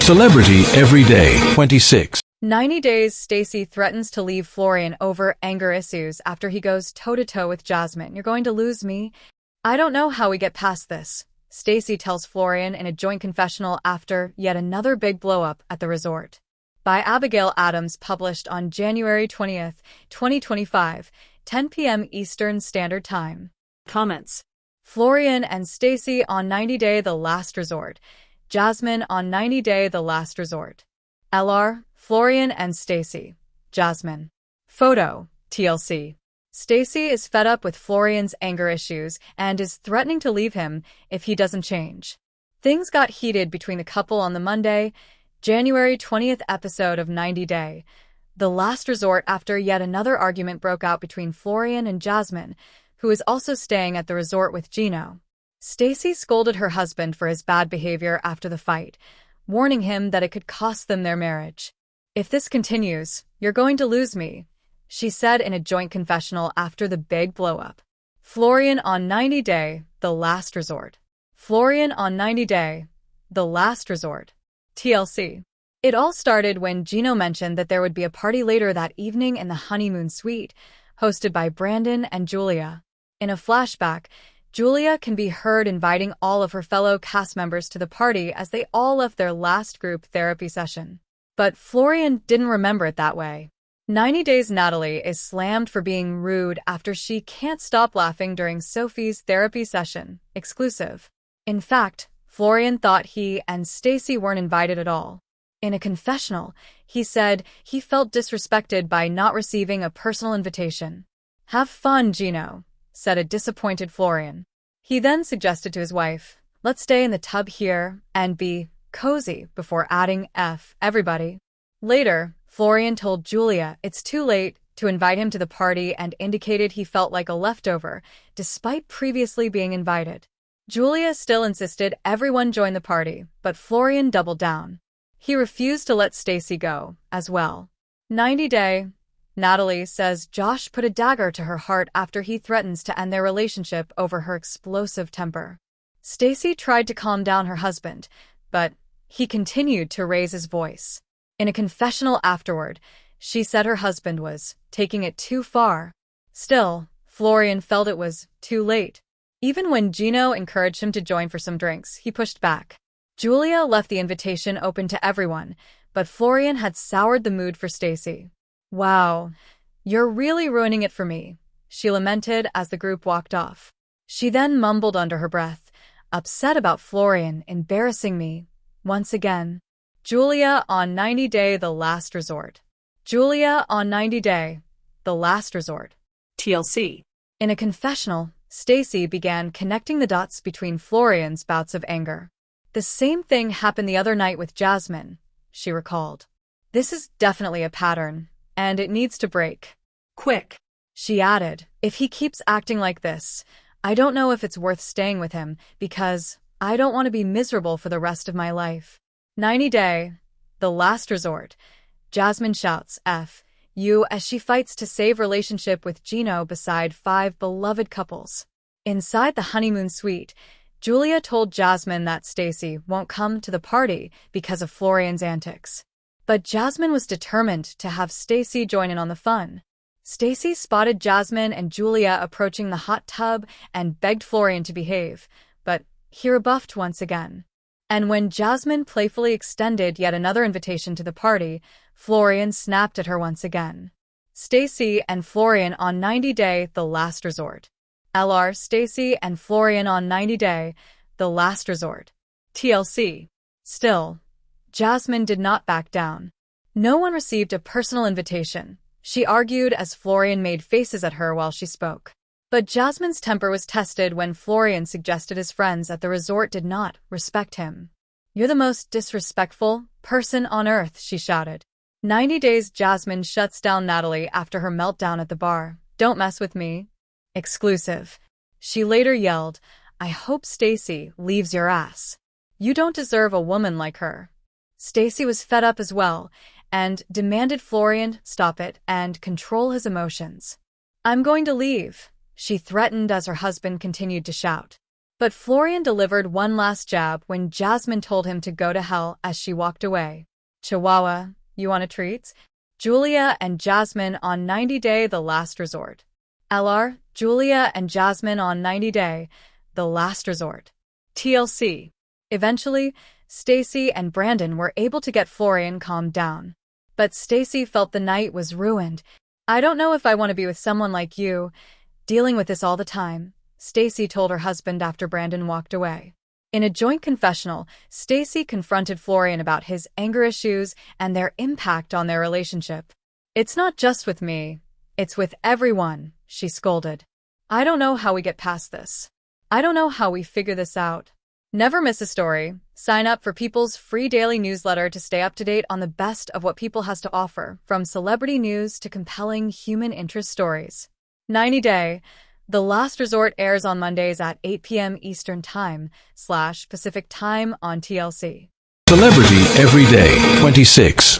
Celebrity Every Day 26. 90 days Stacey threatens to leave Florian over anger issues after he goes toe-to-toe with Jasmine. You're going to lose me. I don't know how we get past this, Stacey tells Florian in a joint confessional after yet another big blow-up at the resort. By Abigail Adams, published on January 20th, 2025, 10 p.m. Eastern Standard Time. Comments. Florian and Stacey on 90 Day The Last Resort. Jasmine on 90 Day The Last Resort. LR, Florian and Stacey. Jasmine. Photo, TLC. Stacey is fed up with Florian's anger issues and is threatening to leave him if he doesn't change. Things got heated between the couple on the Monday, January 20th episode of 90 Day The Last Resort after yet another argument broke out between Florian and Jasmine, who is also staying at the resort with Gino. Stacey scolded her husband for his bad behavior after the fight, warning him that it could cost them their marriage. "If this continues, you're going to lose me," she said in a joint confessional after the big blow-up. Florian on 90 Day The Last Resort. Florian on 90 Day The Last Resort. TLC. It all started when Gino mentioned that there would be a party later that evening in the honeymoon suite, hosted by Brandon and Julia. In a flashback, Julia can be heard inviting all of her fellow cast members to the party as they all left their last group therapy session. But Florian didn't remember it that way. 90 Days Tatile is slammed for being rude after she can't stop laughing during Sophie's therapy session. Exclusive. In fact, Florian thought he and Stacey weren't invited at all. In a confessional, he said he felt disrespected by not receiving a personal invitation. "Have fun, Gino," said a disappointed Florian. He then suggested to his wife, "Let's stay in the tub here and be cozy," before adding everybody. Later, Florian told Julia it's too late to invite him to the party and indicated he felt like a leftover, despite previously being invited. Julia still insisted everyone join the party, but Florian doubled down. He refused to let Stacey go, as well. 90 Day Tatile says Josh put a dagger to her heart after he threatens to end their relationship over her explosive temper. Stacey tried to calm down her husband, but he continued to raise his voice. In a confessional afterward, she said her husband was taking it too far. Still, Florian felt it was too late. Even when Gino encouraged him to join for some drinks, he pushed back. Julia left the invitation open to everyone, but Florian had soured the mood for Stacey. "Wow, you're really ruining it for me," she lamented as the group walked off. She then mumbled under her breath, upset about Florian embarrassing me once again. Julia on 90 Day The Last Resort. Julia on 90 Day The Last Resort. TLC. In a confessional, Stacey began connecting the dots between Florian's bouts of anger. "The same thing happened the other night with Jasmine," she recalled. "This is definitely a pattern, and it needs to break. Quick." She added, "If he keeps acting like this, I don't know if it's worth staying with him because I don't want to be miserable for the rest of my life." 90 Day The Last Resort. Jasmine shouts "You" as she fights to save relationship with Gino beside 5 beloved couples. Inside the honeymoon suite, Julia told Jasmine that Stacey won't come to the party because of Florian's antics. But Jasmine was determined to have Stacey join in on the fun. Stacey spotted Jasmine and Julia approaching the hot tub and begged Florian to behave, but he rebuffed once again. And when Jasmine playfully extended yet another invitation to the party, Florian snapped at her once again. Stacey and Florian on 90 Day The Last Resort. LR Stacey and Florian on 90 Day The Last Resort. TLC. Still, Jasmine did not back down. No one received a personal invitation, she argued as Florian made faces at her while she spoke. But Jasmine's temper was tested when Florian suggested his friends at the resort did not respect him. "You're the most disrespectful person on earth," she shouted. 90 Days Jasmine shuts down Tatile after her meltdown at the bar. "Don't mess with me." Exclusive. She later yelled, "I hope Stacey leaves your ass. You don't deserve a woman like her." Stacey was fed up as well and demanded Florian stop it and control his emotions. "I'm going to leave," she threatened as her husband continued to shout. But Florian delivered one last jab when Jasmine told him to go to hell as she walked away. Chihuahua, you want a treat? Julia and Jasmine on 90 Day The Last Resort. LR, Julia and Jasmine on 90 Day The Last Resort. TLC. Eventually, Stacy and Brandon were able to get Florian calmed down. But Stacy felt the night was ruined. I don't know if I want to be with someone like you, dealing with this all the time, Stacy told her husband after Brandon walked away. In a joint confessional, Stacy confronted Florian about his anger issues and their impact on their relationship. It's not just with me, it's with everyone, she scolded. I don't know how we get past this. I don't know how we figure this out. Never miss a story. Sign up for People's free daily newsletter to stay up to date on the best of what People has to offer, from celebrity news to compelling human interest stories. 90 Day The Last Resort airs on Mondays at 8 p.m. Eastern Time / Pacific Time on TLC. Celebrity Every Day 26.